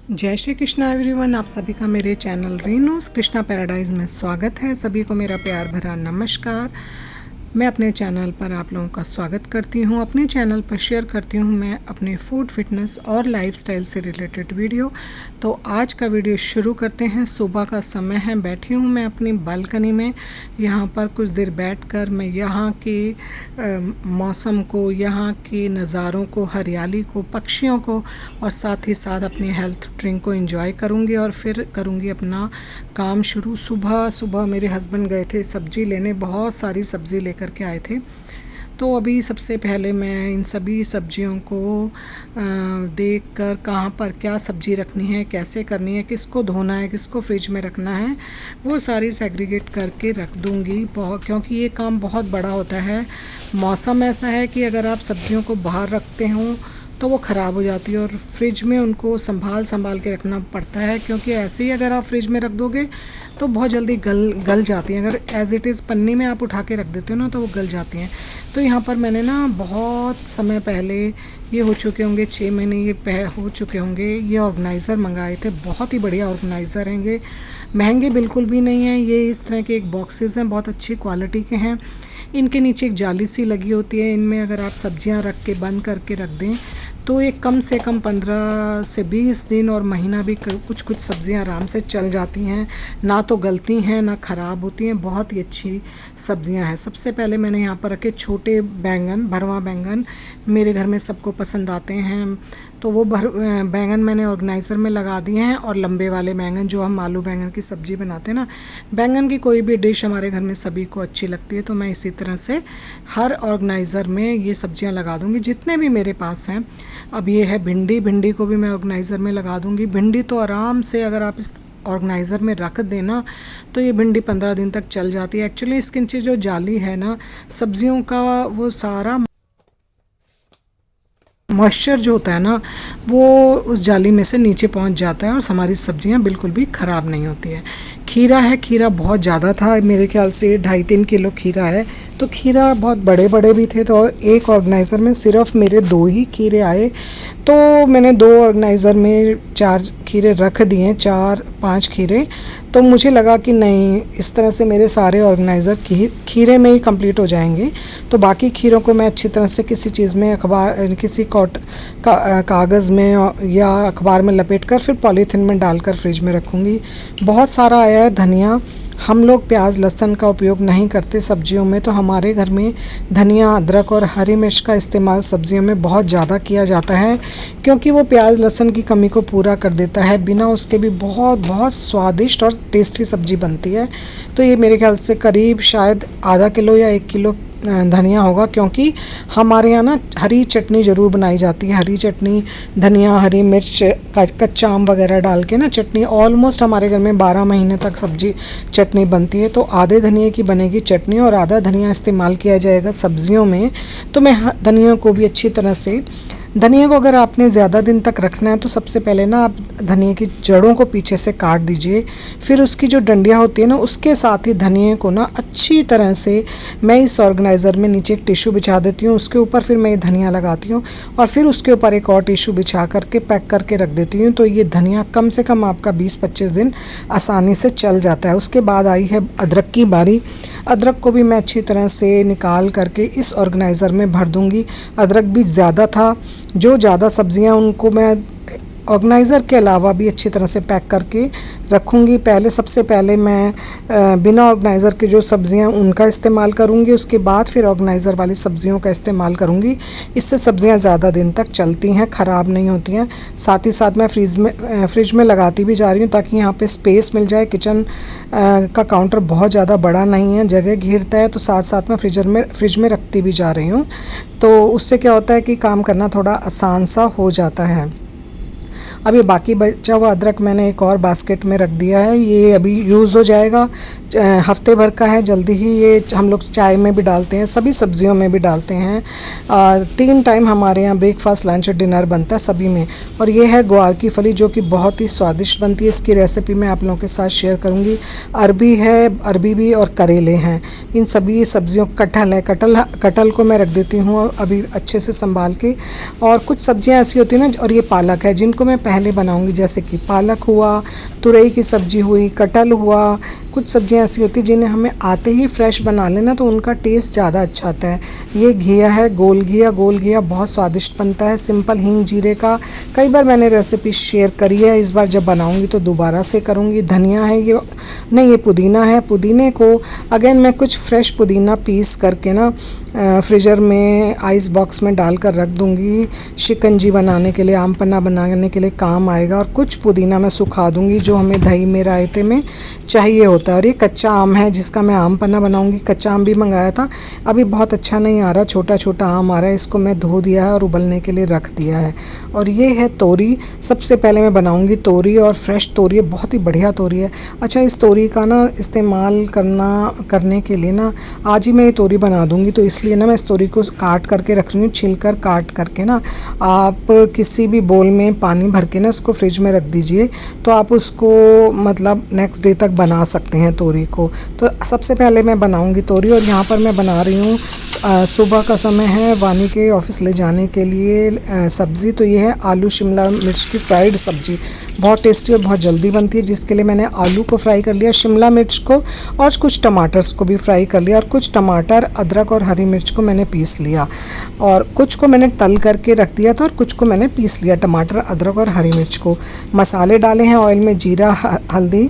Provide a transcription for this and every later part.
जय श्री कृष्णा एवरीवन। आप सभी का मेरे चैनल रीनूस कृष्णा पैराडाइज में स्वागत है। सभी को मेरा प्यार भरा नमस्कार। मैं अपने चैनल पर आप लोगों का स्वागत करती हूं। अपने चैनल पर शेयर करती हूं मैं अपने फूड फिटनेस और लाइफस्टाइल से रिलेटेड वीडियो। तो आज का वीडियो शुरू करते हैं। सुबह का समय है, बैठी हूं मैं अपनी बालकनी में। यहां पर कुछ देर बैठकर मैं यहां के मौसम को, यहां के नज़ारों को, हरियाली को, पक्षियों को और साथ ही साथ अपनी हेल्थ ड्रिंक को एंजॉय करूंगी और फिर करूंगी अपना काम शुरू। सुबह सुबह मेरे हस्बैंड गए थे सब्ज़ी लेने, बहुत सारी सब्ज़ी लेकर के आए थे। तो अभी सबसे पहले मैं इन सभी सब्जियों को देखकर कहाँ पर क्या सब्ज़ी रखनी है, कैसे करनी है, किसको धोना है, किसको फ्रिज में रखना है, वो सारी सेग्रीगेट करके रख दूँगी। बहुत, क्योंकि ये काम बहुत बड़ा होता है। मौसम ऐसा है कि अगर आप सब्जियों को बाहर रखते हो तो वो ख़राब हो जाती है और फ्रिज में उनको संभाल के रखना पड़ता है, क्योंकि ऐसे ही अगर आप फ्रिज में रख दोगे तो बहुत जल्दी गल जाती हैं। अगर एज़ इट इज़ पन्नी में आप उठा के रख देते हो ना तो वो गल जाती हैं। तो यहाँ पर मैंने ना बहुत समय पहले, ये हो चुके होंगे 6 महीने ये हो चुके होंगे, ये ऑर्गेनाइज़र मंगाए थे। बहुत ही बढ़िया ऑर्गेनाइज़र हैं ये, महंगे बिल्कुल भी नहीं हैं। ये इस तरह के एक बॉक्सेस हैं, बहुत अच्छी क्वालिटी के हैं। इनके नीचे एक जाली सी लगी होती है। इनमें अगर आप सब्जियां रख के बंद करके रख दें तो ये कम से कम 15 से 20 दिन और महीना भी कुछ सब्जियां आराम से चल जाती हैं, ना तो गलती हैं ना ख़राब होती हैं। बहुत ही अच्छी सब्जियां हैं। सबसे पहले मैंने यहाँ पर रखे छोटे बैंगन, भरवा बैंगन मेरे घर में सबको पसंद आते हैं, तो वो बैंगन मैंने ऑर्गेनाइज़र में लगा दिए हैं। और लंबे वाले बैंगन, जो हम आलू बैंगन की सब्ज़ी बनाते हैं ना, बैंगन की कोई भी डिश हमारे घर में सभी को अच्छी लगती है, तो मैं इसी तरह से हर ऑर्गेनाइज़र में ये सब्जियां लगा दूंगी जितने भी मेरे पास हैं। अब ये है भिंडी को भी मैं ऑर्गेनाइज़र में लगा दूंगी। भिंडी तो आराम से अगर आप इस ऑर्गेनाइज़र में रख देना तो ये भिंडी 15 दिन तक चल जाती है। एक्चुअली इसके नीचे जो जाली है ना सब्जियों का, वो सारा मॉइस्चर जो होता है ना वो उस जाली में से नीचे पहुंच जाता है और हमारी सब्जियां बिल्कुल भी ख़राब नहीं होती है। खीरा है, खीरा बहुत ज़्यादा था, मेरे ख्याल से 2.5-3 किलो खीरा है। तो खीरा बहुत बड़े बड़े भी थे, तो एक ऑर्गेनाइज़र में सिर्फ मेरे 2 ही खीरे आए। तो मैंने 2 ऑर्गेनाइज़र में 4 खीरे रख दिए, 4-5 खीरे। तो मुझे लगा कि नहीं, इस तरह से मेरे सारे ऑर्गेनाइज़र खीरे में ही कंप्लीट हो जाएंगे। तो बाकी खीरों को मैं अच्छी तरह से किसी चीज़ में, किसी कागज़ में या अखबार में लपेट कर फिर पॉलीथीन में डालकर फ्रिज में रखूँगी। बहुत सारा आया है धनिया। हम लोग प्याज लहसुन का उपयोग नहीं करते सब्जियों में, तो हमारे घर में धनिया, अदरक और हरी मिर्च का इस्तेमाल सब्जियों में बहुत ज़्यादा किया जाता है, क्योंकि वो प्याज लहसुन की कमी को पूरा कर देता है। बिना उसके भी बहुत बहुत स्वादिष्ट और टेस्टी सब्ज़ी बनती है। तो ये मेरे ख्याल से करीब शायद आधा किलो या 1 किलो धनिया होगा, क्योंकि हमारे यहाँ ना हरी चटनी ज़रूर बनाई जाती है। हरी चटनी, धनिया, हरी मिर्च, कच्चा आम वगैरह डाल के ना चटनी ऑलमोस्ट हमारे घर में 12 महीने तक सब्जी चटनी बनती है। तो आधे धनिए की बनेगी चटनी और आधा धनिया इस्तेमाल किया जाएगा सब्जियों में। तो मैं धनिया को भी अच्छी तरह से, धनिया को अगर आपने ज़्यादा दिन तक रखना है तो सबसे पहले ना आप धनिया की जड़ों को पीछे से काट दीजिए। फिर उसकी जो डंडियाँ होती है ना उसके साथ ही धनिया को ना अच्छी तरह से मैं इस ऑर्गेनाइज़र में नीचे एक टिश्यू बिछा देती हूँ, उसके ऊपर फिर मैं ये धनिया लगाती हूँ और फिर उसके ऊपर एक और टिश्यू बिछा करके पैक करके रख देती हूँ। तो ये धनिया कम से कम आपका 20-25 दिन आसानी से चल जाता है। उसके बाद आई है अदरक की बारी। अदरक को भी मैं अच्छी तरह से निकाल करके इस ऑर्गेनाइज़र में भर दूंगी। अदरक भी ज़्यादा था, जो ज़्यादा सब्जियां उनको मैं ऑर्गेनाइज़र के अलावा भी अच्छी तरह से पैक करके रखूँगी। सबसे पहले मैं बिना ऑर्गेनाइज़र के जो सब्जियां उनका इस्तेमाल करूँगी, उसके बाद फिर ऑर्गेनाइज़र वाली सब्जियों का इस्तेमाल करूँगी। इससे सब्जियां ज़्यादा दिन तक चलती हैं, ख़राब नहीं होती हैं। साथ ही साथ मैं फ्रिज में लगाती भी जा रही हूँ ताकि यहाँ पे स्पेस मिल जाए। किचन का काउंटर बहुत ज़्यादा बड़ा नहीं है, जगह घेरता है, तो साथ साथ मैं फ्रिज में रखती भी जा रही हूँ। तो उससे क्या होता है कि काम करना थोड़ा आसान सा हो जाता है। अब ये बाकी बचा हुआ अदरक मैंने एक और बास्केट में रख दिया है, ये अभी यूज़ हो जाएगा, हफ्ते भर का है। जल्दी ही ये हम लोग चाय में भी डालते हैं, सभी सब्जियों में भी डालते हैं। 3 टाइम हमारे यहाँ ब्रेकफास्ट, लंच और डिनर बनता है सभी में। और ये है ग्वार की फली, जो कि बहुत ही स्वादिष्ट बनती है। इसकी रेसिपी मैं आप लोगों के साथ शेयर करूँगी। अरबी है, अरबी भी और करेले हैं। इन सभी सब्जियों, कटहल है, कटहल को मैं रख देती हूँ अभी अच्छे से संभाल के। और कुछ सब्जियाँ ऐसी होती हैं ना, और ये पालक है, जिनको मैं पहले बनाऊंगी, जैसे कि पालक हुआ, तुरई की सब्जी हुई, कटहल हुआ। कुछ सब्जियां ऐसी होती हैं जिन्हें हमें आते ही फ्रेश बना लेना तो उनका टेस्ट ज़्यादा अच्छा आता है। ये घिया है, गोल घिया बहुत स्वादिष्ट बनता है, सिंपल हींग जीरे का। कई बार मैंने रेसिपी शेयर करी है, इस बार जब बनाऊंगी तो दोबारा से करूंगी। धनिया है ये, नहीं ये पुदीना है। पुदीने को अगेन मैं कुछ फ्रेश पुदीना पीस करके ना फ्रीज़र में आइस बॉक्स में डाल कर रख दूंगी, शिकंजी बनाने के लिए, आम पन्ना बनाने के लिए काम आएगा। और कुछ पुदीना मैं सुखा दूंगी जो हमें दही में, रायते में चाहिए होता है। और ये कच्चा आम है जिसका मैं आम पन्ना बनाऊंगी। कच्चा आम भी मंगाया था, अभी बहुत अच्छा नहीं आ रहा, छोटा छोटा आम आ रहा है। इसको मैं धो दिया है और उबलने के लिए रख दिया है। और ये है तोरी। सबसे पहले मैं बनाऊंगी तोरी, और फ्रेश तोरी है, बहुत ही बढ़िया तोरी है। अच्छा, इस तोरी का ना इस्तेमाल करने के लिए ना आज ही मैं ये तोरी बना दूंगी, तो इसलिए ना मैं इस तोरी को काट करके रख रही हूँ। छिलकर काट करके ना आप किसी भी बोल में पानी भर के ना इसको फ्रिज में रख दीजिए, तो आप उसको मतलब नेक्स्ट डे तक बना सकते हैं तोरी को। तो सबसे पहले मैं बनाऊंगी तोरी। और यहाँ पर मैं बना रही हूँ, सुबह का समय है, वानी के ऑफिस ले जाने के लिए सब्ज़ी। तो ये है आलू शिमला मिर्च की फ्राइड सब्ज़ी, बहुत टेस्टी और बहुत जल्दी बनती है, जिसके लिए मैंने आलू को फ्राई कर लिया, शिमला मिर्च को और कुछ टमाटर्स को भी फ्राई कर लिया, और कुछ टमाटर, अदरक और हरी मिर्च को मैंने पीस लिया, और कुछ को मैंने तल करके रख दिया था और कुछ को मैंने पीस लिया, टमाटर, अदरक और हरी मिर्च को। मसाले डाले हैं ऑयल में, जीरा, हल्दी,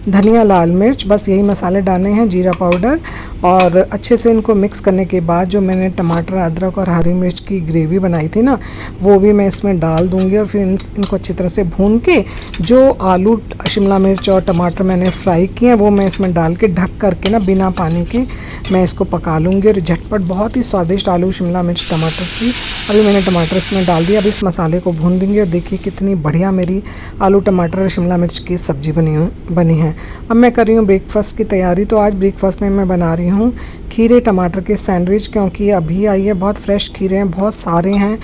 धनिया, लाल मिर्च, बस यही मसाले डालने हैं, जीरा पाउडर। और अच्छे से इनको मिक्स करने के बाद जो मैंने टमाटर, अदरक और हरी मिर्च की ग्रेवी बनाई थी ना, वो भी मैं इसमें डाल दूंगी। और फिर इनको अच्छी तरह से भून के जो आलू, शिमला मिर्च और टमाटर मैंने फ्राई किए हैं वो मैं इसमें डाल के ढक करके ना बिना पानी के मैं इसको पका लूँगी। और झटपट बहुत ही स्वादिष्ट आलू शिमला मिर्च टमाटर की, अभी मैंने टमाटर इसमें डाल दिया। अब इस मसाले को भून देंगे, और देखिए कितनी बढ़िया मेरी आलू टमाटर और शिमला मिर्च की सब्ज़ी बनी है। अब मैं कर रही हूँ ब्रेकफास्ट की तैयारी। तो आज ब्रेकफास्ट में मैं बना रही हूँ खीरे टमाटर के सैंडविच, क्योंकि अभी आई है, बहुत फ्रेश खीरे हैं, बहुत सारे हैं,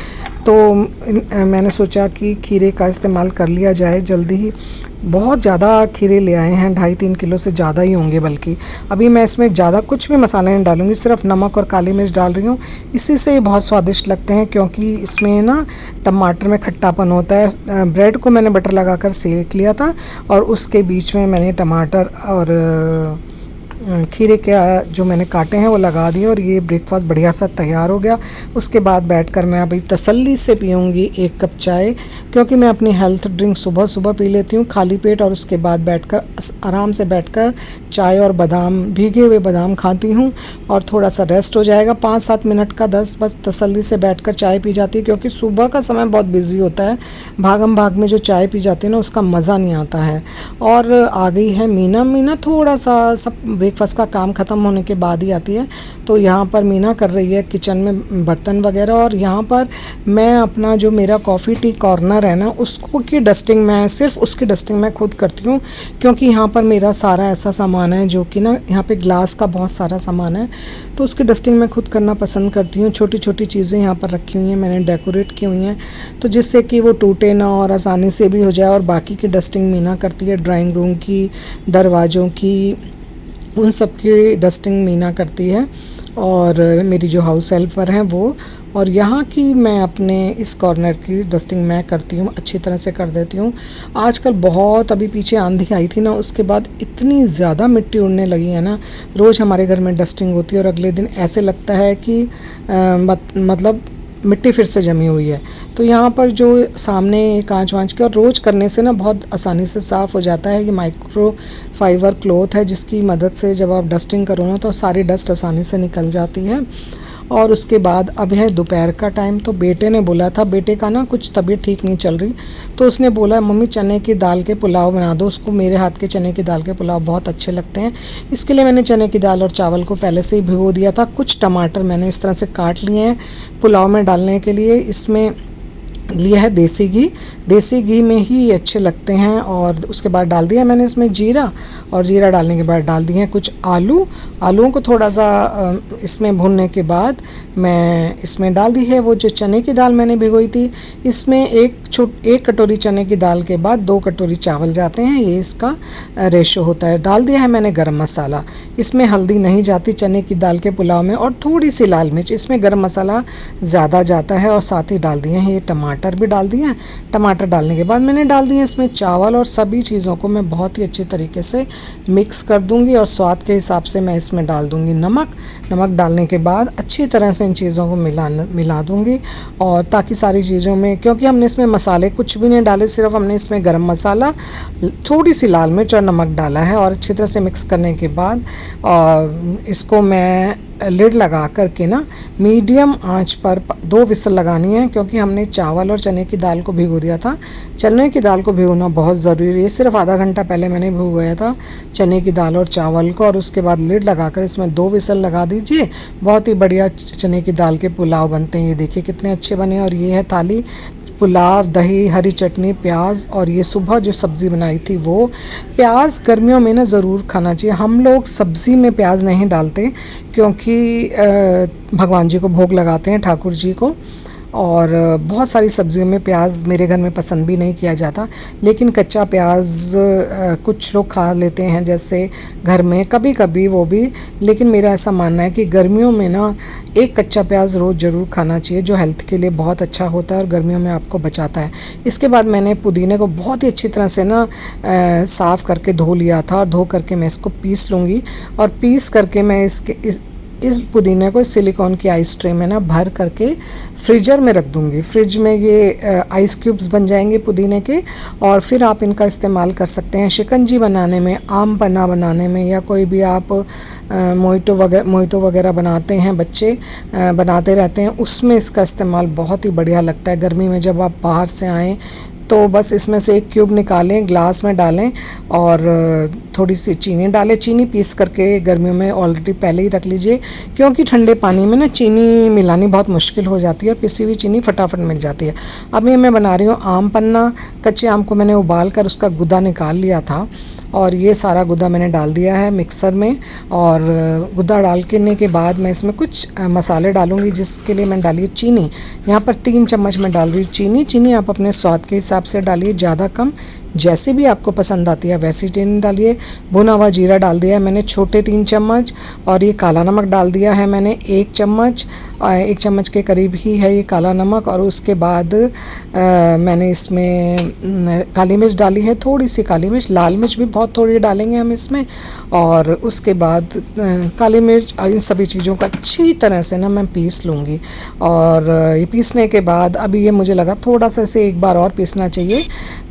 तो मैंने सोचा कि खीरे का इस्तेमाल कर लिया जाए जल्दी ही। बहुत ज़्यादा खीरे ले आए हैं, 2.5-3 किलो से ज़्यादा ही होंगे बल्कि। अभी मैं इसमें ज़्यादा कुछ भी मसाले नहीं डालूंगी, सिर्फ नमक और काली मिर्च डाल रही हूँ। इसी से ये बहुत स्वादिष्ट लगते हैं, क्योंकि इसमें ना टमाटर में खट्टापन होता है। ब्रेड को मैंने बटर लगाकर सेक लिया था, और उसके बीच में मैंने टमाटर और खीरे के जो मैंने काटे हैं वो लगा दिए, और ये ब्रेकफास्ट बढ़िया सा तैयार हो गया। उसके बाद बैठकर मैं अभी तसल्ली से पीऊँगी 1 कप चाय, क्योंकि मैं अपनी हेल्थ ड्रिंक सुबह सुबह पी लेती हूँ खाली पेट, और उसके बाद बैठकर आराम से बैठकर चाय और बादाम, भीगे हुए बादाम खाती हूँ, और थोड़ा सा रेस्ट हो जाएगा 5-7 मिनट का, 10 बस तसल्ली से बैठकर चाय पी जाती है। क्योंकि सुबह का समय बहुत बिजी होता है, भागम भाग में जो चाय पी जाती है ना उसका मज़ा नहीं आता है। और आ गई है मीना थोड़ा सा सब ब्रेकफास्ट का काम ख़त्म होने के बाद ही आती है। तो यहाँ पर मीना कर रही है किचन में बर्तन वगैरह, और यहाँ पर मैं अपना जो मेरा कॉफ़ी टी कॉर्नर है ना उसको की डस्टिंग, मैं सिर्फ उसकी डस्टिंग मैं खुद करती हूँ, क्योंकि यहाँ पर मेरा सारा ऐसा सामान है जो कि ना यहाँ पे ग्लास का बहुत सारा सामान है, तो उसकी डस्टिंग मैं खुद करना पसंद करती हूँ। छोटी छोटी चीज़ें यहाँ पर रखी हुई हैं, मैंने डेकोरेट की हुई हैं, तो जिससे कि वो टूटे ना और आसानी से भी हो जाए। और बाकी की डस्टिंग मीना करती है, ड्राइंग रूम की, दरवाज़ों की, उन सब की डस्टिंग मीना करती है, और मेरी जो हाउस हेल्पर हैं वो। और यहाँ की मैं अपने इस कॉर्नर की डस्टिंग मैं करती हूँ, अच्छी तरह से कर देती हूँ। आजकल बहुत, अभी पीछे आंधी आई थी ना, उसके बाद इतनी ज़्यादा मिट्टी उड़ने लगी है ना, रोज़ हमारे घर में डस्टिंग होती है, और अगले दिन ऐसे लगता है कि मतलब मिट्टी फिर से जमी हुई है। तो यहाँ पर जो सामने कांच वांच के, और रोज़ करने से ना बहुत आसानी से साफ़ हो जाता है। ये माइक्रो फाइबर क्लॉथ है, जिसकी मदद से जब आप डस्टिंग करो ना तो सारी डस्ट आसानी से निकल जाती है। और उसके बाद अब है दोपहर का टाइम, तो बेटे ने बोला था, बेटे का ना कुछ तबीयत ठीक नहीं चल रही, तो उसने बोला मम्मी चने की दाल के पुलाव बना दो। उसको मेरे हाथ के चने की दाल के पुलाव बहुत अच्छे लगते हैं। इसके लिए मैंने चने की दाल और चावल को पहले से ही भिगो दिया था। कुछ टमाटर मैंने इस तरह से काट लिए हैं पुलाव में डालने के लिए। इसमें लिया है देसी घी में ही अच्छे लगते हैं। और उसके बाद डाल दिया मैंने इसमें जीरा, और जीरा डालने के बाद डाल दिए हैं कुछ आलूओं को थोड़ा सा इसमें भूनने के बाद मैं इसमें डाल दी है वो जो चने की दाल मैंने भिगोई थी। इसमें एक कटोरी चने की दाल के बाद 2 कटोरी चावल जाते हैं, ये इसका रेशो होता है। डाल दिया है मैंने गरम मसाला, इसमें हल्दी नहीं जाती चने की दाल के पुलाव में, और थोड़ी सी लाल मिर्च, इसमें गरम मसाला ज़्यादा जाता है। और साथ ही डाल दिए हैं ये टमाटर भी डाल दिए हैं। टमाटर टमाटर डालने के बाद मैंने डाल दिए इसमें चावल, और सभी चीज़ों को मैं बहुत ही अच्छे तरीके से मिक्स कर दूंगी। और स्वाद के हिसाब से मैं इसमें डाल दूंगी नमक। नमक डालने के बाद अच्छी तरह से इन चीज़ों को मिला दूंगी, और ताकि सारी चीज़ों में, क्योंकि हमने इसमें मसाले कुछ भी नहीं डाले, सिर्फ हमने इसमें गरम मसाला, थोड़ी सी लाल मिर्च और नमक डाला है। और अच्छी तरह से मिक्स करने के बाद इसको मैं लिड लगा करके ना मीडियम आंच पर 2 विसल लगानी है, क्योंकि हमने चावल और चने की दाल को भिगो दिया था। चने की दाल को भिगोना बहुत ज़रूरी है, सिर्फ आधा घंटा पहले मैंने भिगोया था चने की दाल और चावल को। और उसके बाद लिड लगाकर इसमें 2 विसल लगा दीजिए। बहुत ही बढ़िया चने की दाल के पुलाव बनते हैं। ये देखिए कितने अच्छे बने। और ये है थाली, पुलाव, दही, हरी चटनी, प्याज, और ये सुबह जो सब्ज़ी बनाई थी वो। प्याज गर्मियों में ना ज़रूर खाना चाहिए। हम लोग सब्ज़ी में प्याज नहीं डालते, क्योंकि भगवान जी को भोग लगाते हैं, ठाकुर जी को। और बहुत सारी सब्जियों में प्याज मेरे घर में पसंद भी नहीं किया जाता, लेकिन कच्चा प्याज कुछ लोग खा लेते हैं, जैसे घर में कभी कभी वो भी। लेकिन मेरा ऐसा मानना है कि गर्मियों में ना एक कच्चा प्याज रोज़ ज़रूर खाना चाहिए, जो हेल्थ के लिए बहुत अच्छा होता है और गर्मियों में आपको बचाता है। इसके बाद मैंने पुदीने को बहुत ही अच्छी तरह से ना साफ़ करके धो लिया था, और धो करके मैं इसको पीस लूँगी। और पीस करके मैं इस पुदीने को सिलिकॉन की आइस ट्रे में ना भर करके फ्रीजर में रख दूंगी। फ्रिज में ये आइस क्यूब्स बन जाएंगे पुदीने के, और फिर आप इनका इस्तेमाल कर सकते हैं शिकंजी बनाने में, आम पन्ना बनाने में, या कोई भी आप मोहितो वगैरह बनाते हैं, बच्चे बनाते रहते हैं, उसमें इसका इस्तेमाल बहुत ही बढ़िया लगता है। गर्मी में जब आप बाहर से आएँ तो बस इसमें से एक क्यूब निकालें, ग्लास में डालें, और थोड़ी सी चीनी डालें। चीनी पीस करके गर्मियों में ऑलरेडी पहले ही रख लीजिए, क्योंकि ठंडे पानी में ना चीनी मिलानी बहुत मुश्किल हो जाती है, पिसी हुई चीनी फटाफट मिल जाती है। अब ये मैं बना रही हूँ आम पन्ना। कच्चे आम को मैंने उबाल कर उसका गुदा निकाल लिया था, और ये सारा गुदा मैंने डाल दिया है मिक्सर में। और गुदा डालने के बाद मैं इसमें कुछ मसाले डालूंगी, जिसके लिए मैंने डाली है चीनी। यहाँ पर 3 चम्मच मैं डाल रही हूँ चीनी। चीनी आप अपने स्वाद के हिसाब से डालिए, ज़्यादा कम जैसे भी आपको पसंद आती है वैसी चीनी डालिए। भुना हुआ जीरा डाल दिया है मैंने छोटे 3 चम्मच, और ये काला नमक डाल दिया है मैंने 1 चम्मच। 1 चम्मच के करीब ही है ये काला नमक। और उसके बाद मैंने इसमें काली मिर्च डाली है, थोड़ी सी काली मिर्च, लाल मिर्च भी बहुत थोड़ी डालेंगे हम इसमें। और उसके बाद काली मिर्च, इन सभी चीज़ों को अच्छी तरह से ना मैं पीस लूँगी। और ये पीसने के बाद अभी ये मुझे लगा थोड़ा सा इसे एक बार और पीसना चाहिए,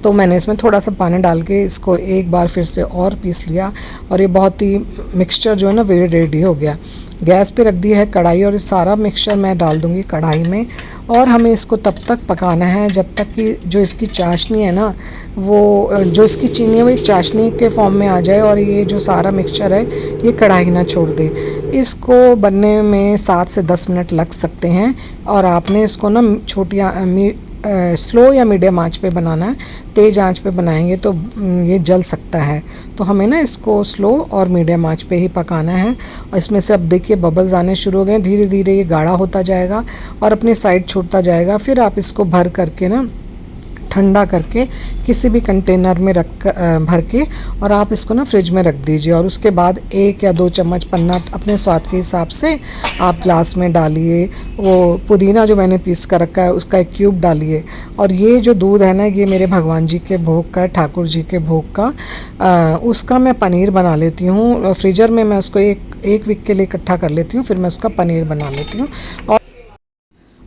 तो मैंने इसमें थोड़ा सा पानी डाल के इसको एक बार फिर से और पीस लिया। और ये बहुत ही मिक्सचर जो है ना वे रेडी हो गया। गैस पे रख दी है कढ़ाई, और ये सारा मिक्सचर मैं डाल दूँगी कढ़ाई में। और हमें इसको तब तक पकाना है जब तक कि जो इसकी चाशनी है ना, वो जो इसकी चीनी है वो एक चाशनी के फॉर्म में आ जाए, और ये जो सारा मिक्सचर है ये कढ़ाई ना छोड़ दे। इसको बनने में 7 से 10 मिनट लग सकते हैं, और आपने इसको ना स्लो या मीडियम आंच पे बनाना है। तेज़ आंच पे बनाएंगे तो ये जल सकता है, तो हमें ना इसको स्लो और मीडियम आंच पे ही पकाना है। और इसमें से अब देखिए बबल्स आने शुरू हो गए, धीरे धीरे ये गाढ़ा होता जाएगा और अपनी साइड छोड़ता जाएगा। फिर आप इसको भर करके ना ठंडा करके किसी भी कंटेनर में भर के, और आप इसको ना फ्रिज में रख दीजिए। और उसके बाद 1 या 2 चम्मच पन्ना अपने स्वाद के हिसाब से आप ग्लास में डालिए। वो पुदीना जो मैंने पीस कर रखा है उसका 1 क्यूब डालिए। और ये जो दूध है ना, ये मेरे भगवान जी के भोग का, ठाकुर जी के भोग का, उसका मैं पनीर बना लेती हूँ। फ्रीजर में मैं उसको एक वीक के लिए इकट्ठा कर लेती हूँ, फिर मैं उसका पनीर बना लेती हूँ।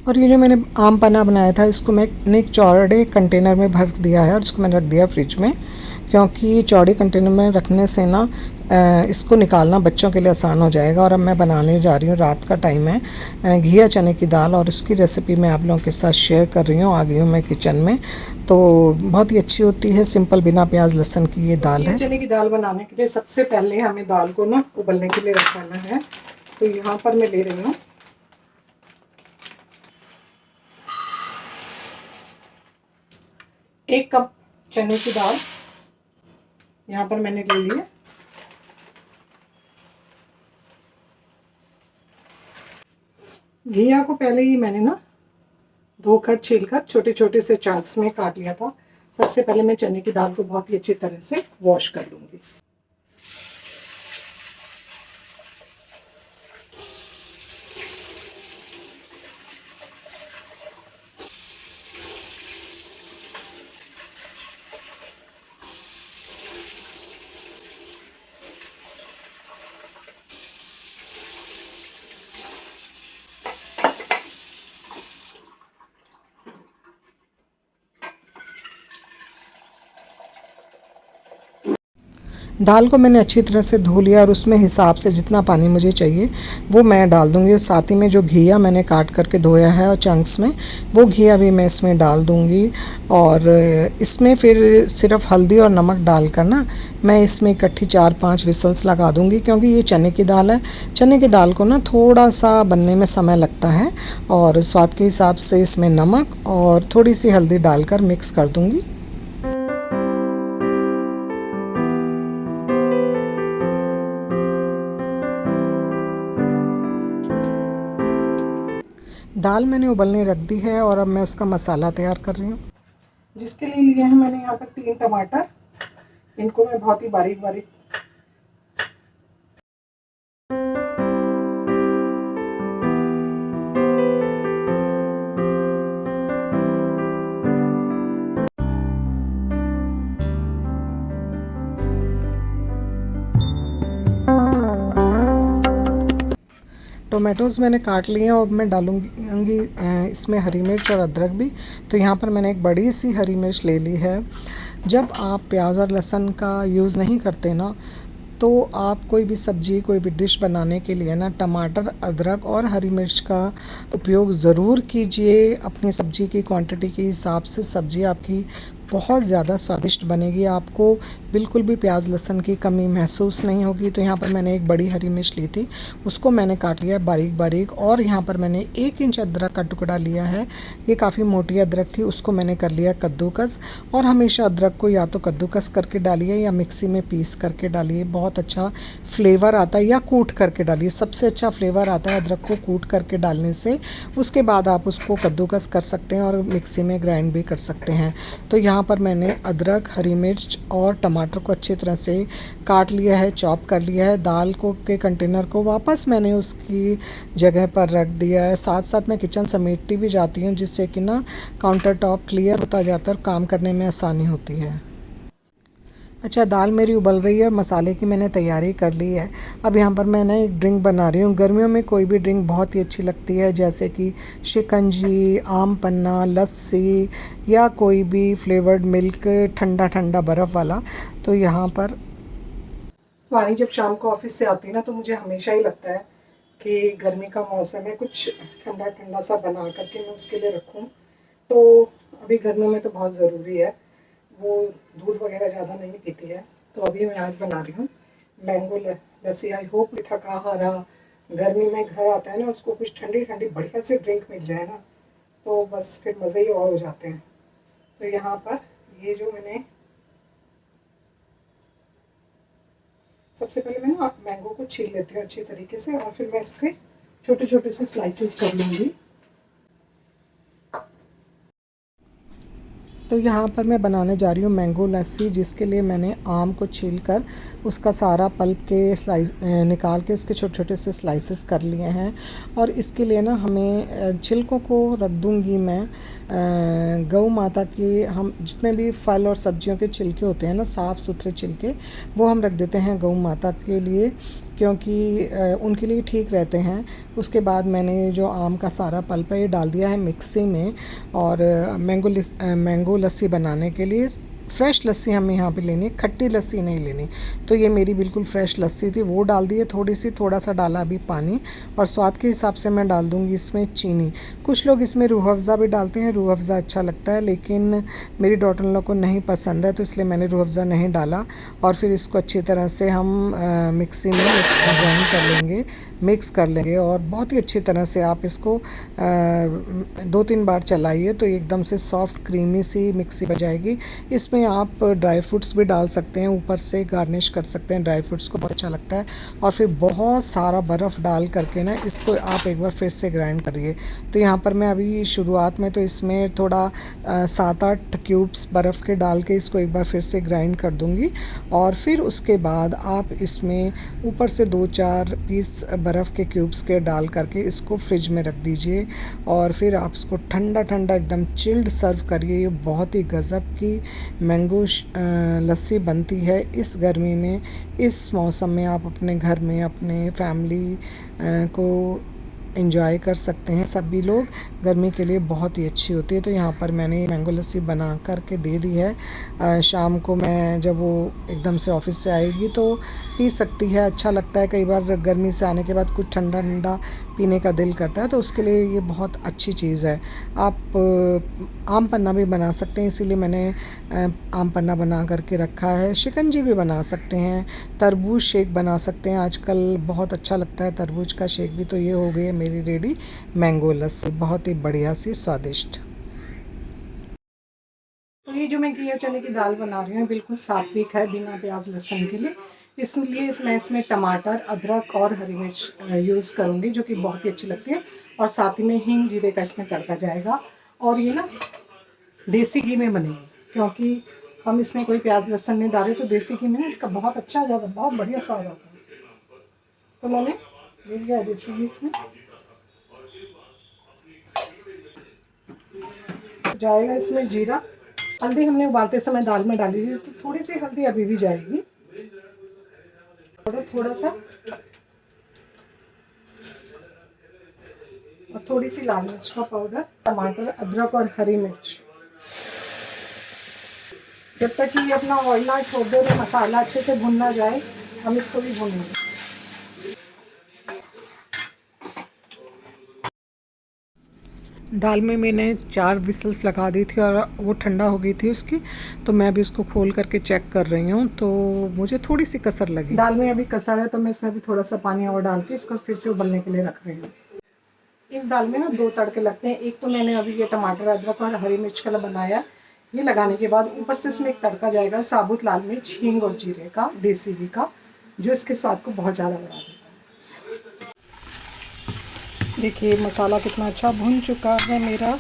और ये जो मैंने आम पन्ना बनाया था, इसको मैंने एक चौड़े कंटेनर में भर दिया है, और इसको मैंने रख दिया फ्रिज में, क्योंकि चौड़े कंटेनर में रखने से ना इसको निकालना बच्चों के लिए आसान हो जाएगा। और अब मैं बनाने जा रही हूँ, रात का टाइम है, घिया चने की दाल, और उसकी रेसिपी मैं आप लोगों के साथ शेयर कर रही हूँ। आ गई हूँ मैं किचन में, तो बहुत ही अच्छी होती है, सिंपल बिना प्याज लहसुन की ये दाल है। चने की दाल बनाने के लिए सबसे पहले हमें दाल को ना उबलने के लिए रखना है। तो यहाँ पर मैं ले रही हूँ 1 कप चने की दाल, यहाँ पर मैंने ले ली है। घिया को पहले ही मैंने ना धोकर छीलकर छोटे छोटे से चंक्स में काट लिया था। सबसे पहले मैं चने की दाल को बहुत ही अच्छी तरह से वॉश कर लूँगी। दाल को मैंने अच्छी तरह से धो लिया और उसमें हिसाब से जितना पानी मुझे चाहिए वो मैं डाल दूँगी। और साथ ही में जो घिया मैंने काट करके धोया है और चंक्स में, वो घिया भी मैं इसमें डाल दूँगी। और इसमें फिर सिर्फ हल्दी और नमक डाल कर ना मैं इसमें इकट्ठी 4-5 विसल्स लगा दूँगी, क्योंकि ये चने की दाल है। चने की दाल को ना थोड़ा सा बनने में समय लगता है। और स्वाद के हिसाब से इसमें नमक और थोड़ी सी हल्दी डालकर मिक्स कर दूँगी। दाल मैंने उबलने रख दी है और अब मैं उसका मसाला तैयार कर रही हूँ, जिसके लिए लिए हैं मैंने यहाँ पर 3 टमाटर। इनको मैं बहुत ही बारीक बारीक टोमेटोज़ मैंने काट लिए हैं और मैं डालूँगी इसमें हरी मिर्च और अदरक भी। तो यहाँ पर मैंने एक बड़ी सी हरी मिर्च ले ली है। जब आप प्याज और लहसुन का यूज़ नहीं करते ना, तो आप कोई भी सब्ज़ी कोई भी डिश बनाने के लिए ना टमाटर, अदरक और हरी मिर्च का उपयोग ज़रूर कीजिए। अपनी सब्ज़ी की क्वांटिटी के हिसाब से सब्ज़ी आपकी बहुत ज़्यादा स्वादिष्ट बनेगी। आपको बिल्कुल भी प्याज लहसुन की कमी महसूस नहीं होगी। तो यहाँ पर मैंने एक बड़ी हरी मिर्च ली थी, उसको मैंने काट लिया बारीक बारीक। और यहाँ पर मैंने 1 इंच अदरक का टुकड़ा लिया है। ये काफ़ी मोटी अदरक थी, उसको मैंने कर लिया कद्दूकस। और हमेशा अदरक को या तो कद्दूकस करके डालिए या मिक्सी में पीस करके डालिए, बहुत अच्छा फ्लेवर आता है। या कूट करके डालिए, सबसे अच्छा फ्लेवर आता है अदरक को कूट करके डालने से। उसके बाद आप उसको कद्दूकस कर सकते हैं और मिक्सी में ग्राइंड भी कर सकते हैं। तो यहाँ पर मैंने अदरक, हरी मिर्च और टमाटर को अच्छी तरह से काट लिया है, चॉप कर लिया है। दाल को के कंटेनर को वापस मैंने उसकी जगह पर रख दिया है। साथ साथ मैं किचन समेटती भी जाती हूँ, जिससे कि ना काउंटर टॉप क्लियर होता जाता है और काम करने में आसानी होती है। अच्छा, दाल मेरी उबल रही है और मसाले की मैंने तैयारी कर ली है। अब यहाँ पर मैंने एक ड्रिंक बना रही हूँ। गर्मियों में कोई भी ड्रिंक बहुत ही अच्छी लगती है, जैसे कि शिकंजी, आम पन्ना, लस्सी या कोई भी फ्लेवर्ड मिल्क, ठंडा ठंडा बर्फ़ वाला। तो यहाँ पर वानी जब शाम को ऑफिस से आती है ना, तो मुझे हमेशा ही लगता है कि गर्मी का मौसम है, कुछ ठंडा ठंडा सा बना करके मैं उसके लिए रखूँ। तो अभी गर्मियों में तो बहुत ज़रूरी है। वो दूध वगैरह ज़्यादा नहीं पीती है, तो अभी मैं आज बना रही हूँ मैंगो लस्सी। आई होप थका हारा गर्मी में घर आता है ना, उसको कुछ ठंडी ठंडी बढ़िया से ड्रिंक मिल जाए ना, तो बस फिर मज़े ही और हो जाते हैं। तो यहाँ पर ये जो मैंने सबसे पहले मैं ना मैंगो को छील लेती हूँ अच्छी तरीके से, और फिर मैं इसके छोटे छोटे से स्लाइसेस कर लूँगी। तो यहाँ पर मैं बनाने जा रही हूँ मैंगो लस्सी, जिसके लिए मैंने आम को छीलकर उसका सारा पल्प के स्लाइस निकाल के उसके छोटे छोटे से स्लाइसेस कर लिए हैं। और इसके लिए ना हमें छिलकों को रख दूँगी मैं गौ माता की। हम जितने भी फल और सब्जियों के छिलके होते हैं ना, साफ़ सुथरे छिलके, वो हम रख देते हैं गौ माता के लिए, क्योंकि उनके लिए ठीक रहते हैं। उसके बाद मैंने जो आम का सारा पल्प है ये डाल दिया है मिक्सी में। और मैंगो लस्सी बनाने के लिए फ्रेश लस्सी हमें यहाँ पे लेनी है, खट्टी लस्सी नहीं लेनी। तो ये मेरी बिल्कुल फ्रेश लस्सी थी, वो डाल दी है थोड़ा सा डाला अभी पानी। और स्वाद के हिसाब से मैं डाल दूँगी इसमें चीनी। कुछ लोग इसमें रूह अफ़ज़ा भी डालते हैं, रूह अफ़ज़ा अच्छा लगता है, लेकिन मेरी डॉटर इन लोग को नहीं पसंद है, तो इसलिए मैंने रूह अफ़ज़ा नहीं डाला। और फिर इसको अच्छी तरह से हम मिक्सी में ग्राइंड कर लेंगे, मिक्स कर लेंगे। और बहुत ही अच्छी तरह से आप इसको 2-3 बार चलाइए, तो एकदम से सॉफ्ट क्रीमी सी मिक्सी बन जाएगी। इसमें आप ड्राई फ्रूट्स भी डाल सकते हैं, ऊपर से गार्निश कर सकते हैं ड्राई फ्रूट्स को, बहुत अच्छा लगता है। और फिर बहुत सारा बर्फ़ डाल करके ना इसको आप एक बार फिर से ग्राइंड करिए। तो यहाँ पर मैं अभी शुरुआत में तो इसमें थोड़ा 7-8 क्यूब्स बर्फ़ के डाल के इसको एक बार फिर से ग्राइंड कर दूँगी। और फिर उसके बाद आप इसमें ऊपर से 2-4 पीस बर्फ़ के क्यूब्स के डाल करके इसको फ्रिज में रख दीजिए। और फिर आप इसको ठंडा ठंडा एकदम चिल्ड सर्व करिए। ये बहुत ही गज़ब की मैंगो लस्सी बनती है इस गर्मी में, इस मौसम में। आप अपने घर में अपने फैमिली को एंजॉय कर सकते हैं सभी लोग। गर्मी के लिए बहुत ही अच्छी होती है। तो यहाँ पर मैंने मैंगो लस्सी बना करके दे दी है। शाम को मैं जब वो एकदम से ऑफिस से आएगी तो पी सकती है। अच्छा लगता है, कई बार गर्मी से आने के बाद कुछ ठंडा ठंडा पीने का दिल करता है, तो उसके लिए ये बहुत अच्छी चीज़ है। आप आम पन्ना भी बना सकते हैं, इसीलिए मैंने आम पन्ना बना करके रखा है। शिकंजी भी बना सकते हैं, तरबूज शेक बना सकते हैं, आजकल बहुत अच्छा लगता है तरबूज का शेक भी। तो ये हो गई है मेरी रेडी मैंगो लस्सी, बहुत ही बढ़िया सी स्वादिष्ट। तो ये जो मैं घिया चने की दाल बना रही हूँ बिल्कुल सात्विक है, बिना प्याज लहसुन के लिए। इसलिए इसमें टमाटर, अदरक और हरी मिर्च यूज़ करूँगी, जो कि बहुत ही अच्छी लगती है। और साथ ही में हींग जीरे का इसमें तड़का जाएगा। और ये ना देसी घी में बनेगी, क्योंकि हम इसमें कोई प्याज लहसुन नहीं डाले, तो देसी घी में ना इसका बहुत अच्छा ज़्यादा बहुत बढ़िया स्वाद आता है। तो मैंने ले लिया देसी घी इसमें जाएगा। इसमें जीरा, हल्दी हमने उबालते समय दाल में डाली थी, तो थोड़ी सी हल्दी अभी भी जाएगी। थोड़ा सा और थोड़ी सी लाल मिर्च का पाउडर, टमाटर, अदरक और हरी मिर्च। जब तक कि ये अपना ऑयल ना छोड़ दे और मसाला अच्छे से भुन ना जाए, हम इसको भी भूनेंगे। दाल में मैंने 4 विसल्स लगा दी थी और वो ठंडा हो गई थी उसकी, तो मैं अभी उसको खोल करके चेक कर रही हूँ। तो मुझे थोड़ी सी कसर लगी, दाल में अभी कसर है, तो मैं इसमें भी थोड़ा सा पानी और डाल के इसको फिर से उबलने के लिए रख रही हूँ। इस दाल में ना 2 तड़के लगते हैं। एक तो मैंने अभी ये टमाटर, अदरक और हरी मिर्च का बनाया, ये लगाने के बाद ऊपर से इसमें एक तड़का जाएगा साबुत लाल मिर्च, हींग और जीरे का, देसी घी का, जो इसके स्वाद को बहुत ज़्यादा बढ़ा देगा। देखिए मसाला कितना अच्छा भुन चुका है मेरा,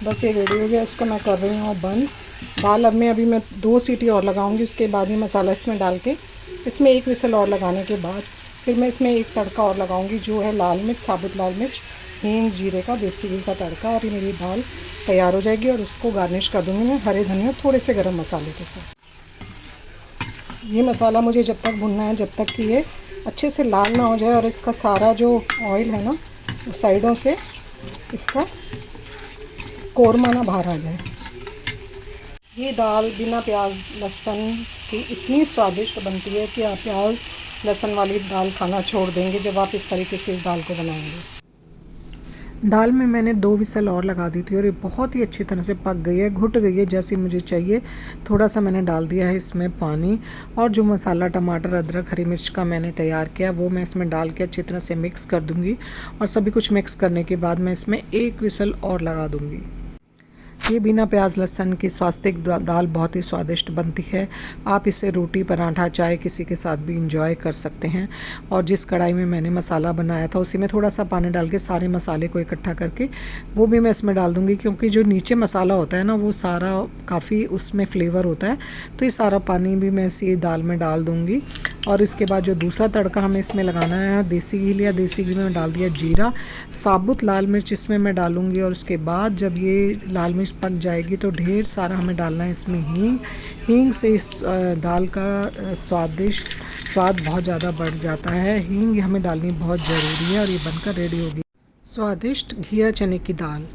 बस ये रेडी हो गया। इसको मैं कर रही हूँ बंद। दाल अब अभी मैं 2 सीटी और लगाऊंगी, उसके बाद ही मसाला इसमें डाल के इसमें 1 विसल और लगाने के बाद फिर मैं इसमें एक तड़का और लगाऊंगी, जो है लाल मिर्च, साबुत लाल मिर्च, हींग, जीरे का, देसी घी का तड़का। और ये मेरी दाल तैयार हो जाएगी और उसको गार्निश कर दूँगी मैं हरे धनिया थोड़े से गरम मसाले के साथ। ये मसाला मुझे जब तक भुनना है, जब तक कि ये अच्छे से लाल ना हो जाए और इसका सारा जो ऑयल है ना साइडों से इसका कोरमा ना बाहर आ जाए। ये दाल बिना प्याज लहसुन की इतनी स्वादिष्ट बनती है कि आप प्याज लहसुन वाली दाल खाना छोड़ देंगे जब आप इस तरीके से इस दाल को बनाएंगे। दाल में मैंने 2 विसल और लगा दी थी और ये बहुत ही अच्छी तरह से पक गई है, घुट गई है जैसी मुझे चाहिए। थोड़ा सा मैंने डाल दिया है इसमें पानी, और जो मसाला टमाटर, अदरक, हरी मिर्च का मैंने तैयार किया वो मैं इसमें डाल के अच्छी तरह से मिक्स कर दूँगी। और सभी कुछ मिक्स करने के बाद मैं इसमें 1 विसल और लगा दूँगी। ये बिना प्याज लहसुन की स्वास्तिक दाल बहुत ही स्वादिष्ट बनती है। आप इसे रोटी, पराठा, चाय किसी के साथ भी इंजॉय कर सकते हैं। और जिस कढ़ाई में मैंने मसाला बनाया था उसी में थोड़ा सा पानी डाल के सारे मसाले को इकट्ठा करके वो भी मैं इसमें डाल दूँगी, क्योंकि जो नीचे मसाला होता है ना वो सारा काफ़ी उसमें फ्लेवर होता है। तो ये सारा पानी भी मैं इसी दाल में डाल दूँगी। और इसके बाद जो दूसरा तड़का हमें इसमें लगाना है, देसी घी लिया, देसी घी में डाल दिया जीरा, साबुत लाल मिर्च इसमें मैं डालूँगी। और उसके बाद जब ये लाल मिर्च पक जाएगी तो ढेर सारा हमें डालना है इसमें हींग से इस दाल का स्वाद बहुत ज़्यादा बढ़ जाता है। हींग हमें डालनी बहुत ज़रूरी है। और ये बनकर रेडी होगी स्वादिष्ट घिया चने की दाल।